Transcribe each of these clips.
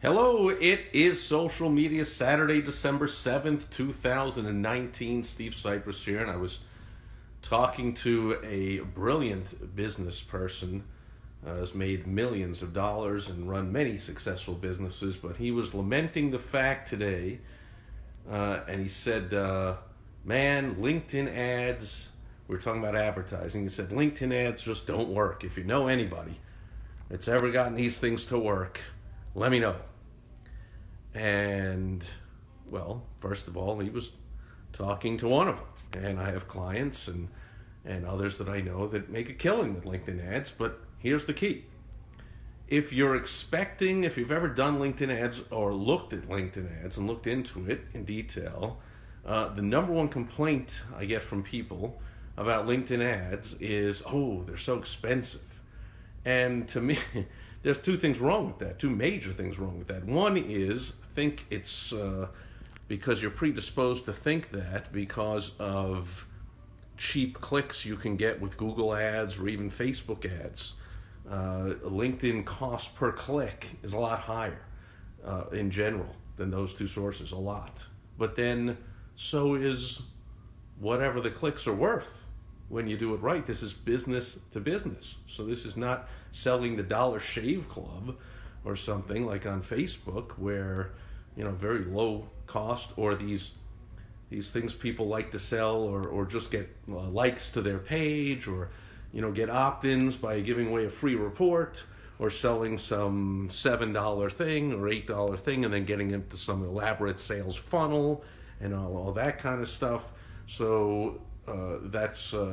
Hello, it is Social Media Saturday, December 7th, 2019. Steve Sipress here, and I was talking to a brilliant business person, has made millions of dollars and run many successful businesses, but he was lamenting the fact today, and he said, man, LinkedIn ads, we're talking about advertising, he said, LinkedIn ads just don't work. If you know anybody that's ever gotten these things to work, let me know. And, well, first of all, he was talking to one of them. And I have clients and others that I know that make a killing with LinkedIn ads. But here's the key. If you've ever done LinkedIn ads or looked at LinkedIn ads and looked into it in detail, the number one complaint I get from people about LinkedIn ads is, oh, they're so expensive. And to me, there's two things wrong with that, two major things wrong with that. One is, I think it's because you're predisposed to think that because of cheap clicks you can get with Google ads or even Facebook ads. LinkedIn cost per click is a lot higher in general than those two sources, a lot. But then so is whatever the clicks are worth. When you do it right, this is business to business. So this is not selling the Dollar Shave Club or something like on Facebook where, very low cost, or these things people like to sell or just get likes to their page, or, get opt-ins by giving away a free report or selling some $7 thing or $8 thing and then getting into some elaborate sales funnel and all that kind of stuff. So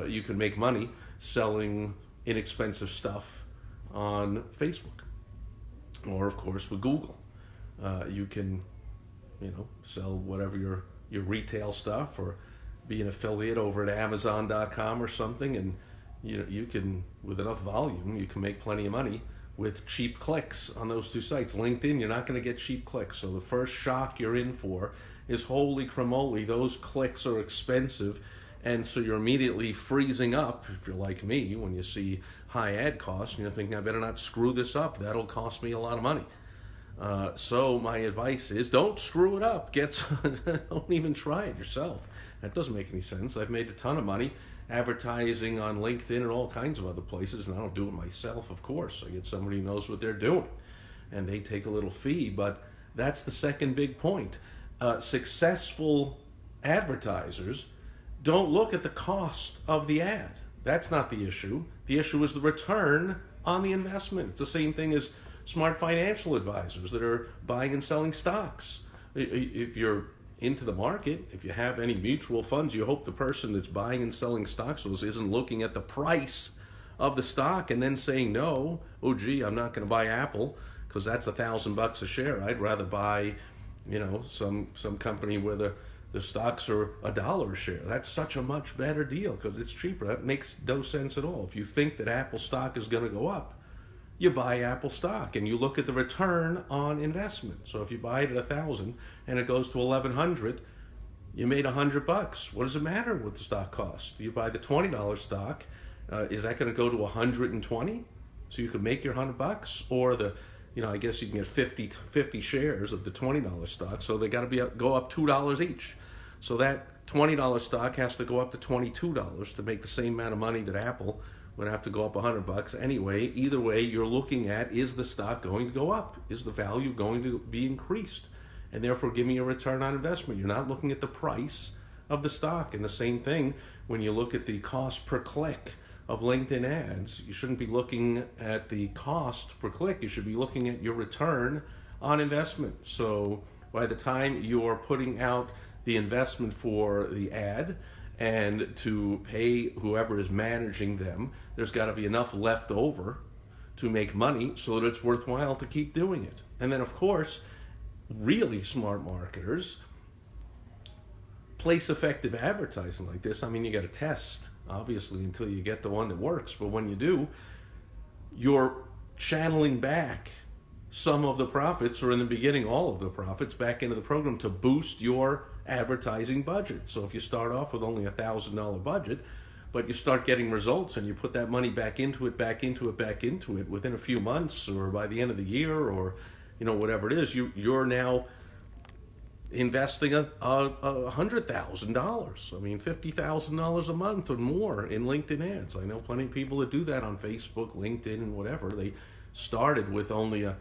you can make money selling inexpensive stuff on Facebook, or of course with Google. You can, sell whatever your retail stuff, or be an affiliate over at Amazon.com or something, and you can, with enough volume, you can make plenty of money with cheap clicks on those two sites. LinkedIn, you're not going to get cheap clicks. So the first shock you're in for is, holy cramoly, those clicks are expensive. And so you're immediately freezing up, if you're like me, when you see high ad costs, and you're thinking, I better not screw this up. That'll cost me a lot of money. So my advice is, don't screw it up. Don't even try it yourself. That doesn't make any sense. I've made a ton of money advertising on LinkedIn and all kinds of other places, and I don't do it myself, of course. I get somebody who knows what they're doing, and they take a little fee. But that's the second big point. Successful advertisers don't look at the cost of the ad. That's not the issue. The issue is the return on the investment. It's the same thing as smart financial advisors that are buying and selling stocks. If you're into the market, if you have any mutual funds, you hope the person that's buying and selling stocks isn't looking at the price of the stock and then saying, no, oh gee, I'm not going to buy Apple because that's $1,000 a share. I'd rather buy, some company where the stocks are $1 a share. That's such a much better deal because it's cheaper. That makes no sense at all. If you think that Apple stock is going to go up, you buy Apple stock and you look at the return on investment. So if you buy it at $1,000 and it goes to $1,100, you made $100. What does it matter what the stock costs? You buy the $20 stock, is that going to go to $120? So you could make your $100, or I guess you can get 50 shares of the $20 stock. So they got to go up $2 each. So that $20 stock has to go up to $22 to make the same amount of money that Apple would have to go up $100 anyway. Either way, you're looking at, is the stock going to go up? Is the value going to be increased? And therefore give me a return on investment. You're not looking at the price of the stock. And the same thing when you look at the cost per click of LinkedIn ads. You shouldn't be looking at the cost per click. You should be looking at your return on investment. So by the time you're putting out the investment for the ad and to pay whoever is managing them, there's got to be enough left over to make money so that it's worthwhile to keep doing it. And then, of course, really smart marketers place effective advertising like this. I mean, you got to test, obviously, until you get the one that works. But when you do, you're channeling back some of the profits, or in the beginning, all of the profits, back into the program to boost your advertising budget. So if you start off with only $1,000 budget, but you start getting results and you put that money back into it within a few months, or by the end of the year, or whatever it is, you're now investing $100,000. I mean, $50,000 a month or more in LinkedIn ads. I know plenty of people that do that on Facebook, LinkedIn, and whatever. They started with only a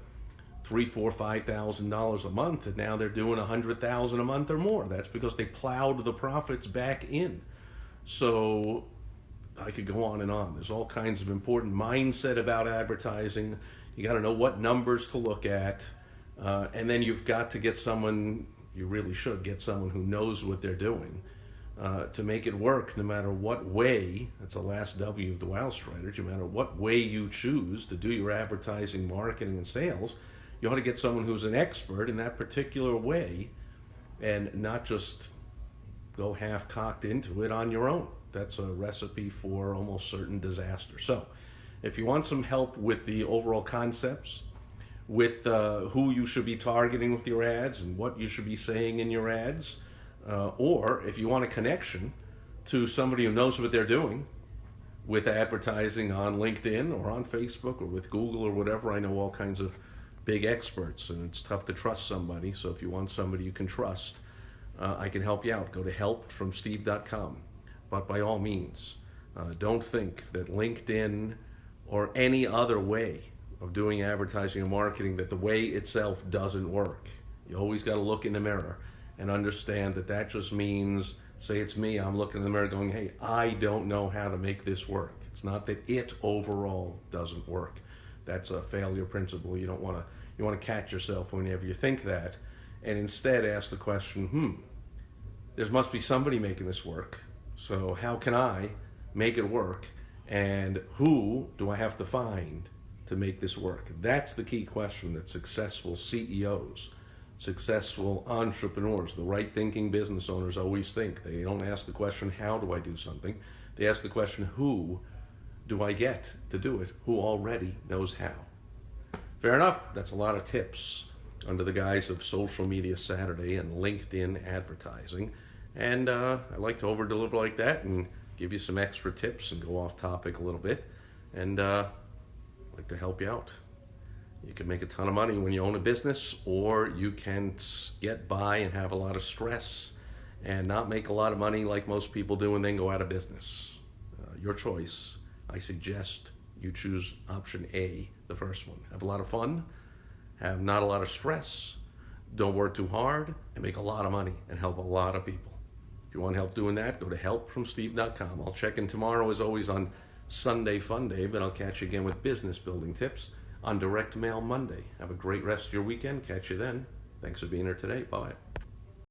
$3,000, $4,000, $5,000 a month, and now they're doing $100,000 a month or more. That's because they plowed the profits back in. So I could go on and on. There's all kinds of important mindset about advertising. You got to know what numbers to look at, and then you've got to get someone. You really should get someone who knows what they're doing to make it work, no matter what way. That's the last W of the WOW strategy. No matter what way you choose to do your advertising, marketing, and sales, you ought to get someone who's an expert in that particular way, and not just go half-cocked into it on your own. That's a recipe for almost certain disaster. So, if you want some help with the overall concepts, with who you should be targeting with your ads and what you should be saying in your ads, or if you want a connection to somebody who knows what they're doing with advertising on LinkedIn or on Facebook or with Google or whatever. I know all kinds of big experts, and it's tough to trust somebody. So if you want somebody you can trust, I can help you out. Go to helpfromsteve.com. But by all means, don't think that LinkedIn or any other way of doing advertising and marketing, that the way itself doesn't work. You always got to look in the mirror and understand that that just means, say it's me, I'm looking in the mirror going, hey, I don't know how to make this work. It's not that it overall doesn't work. That's a failure principle. You want to catch yourself whenever you think that, and instead ask the question, there must be somebody making this work. So how can I make it work? And who do I have to find to make this work? That's the key question that successful CEOs, successful entrepreneurs, the right thinking business owners always think. They don't ask the question, how do I do something? They ask the question, who do I get to do it? Who already knows how? Fair enough. That's a lot of tips under the guise of Social Media Saturday and LinkedIn advertising. And I like to over-deliver like that and give you some extra tips and go off topic a little bit. And I'd like to help you out. You can make a ton of money when you own a business, or you can get by and have a lot of stress and not make a lot of money like most people do and then go out of business. Your choice. I suggest you choose option A, the first one. Have a lot of fun, have not a lot of stress, don't work too hard, and make a lot of money and help a lot of people. If you want help doing that, go to helpfromsteve.com. I'll check in tomorrow, as always, on Sunday Fun Day, but I'll catch you again with business building tips on Direct Mail Monday. Have a great rest of your weekend. Catch you then. Thanks for being here today. Bye.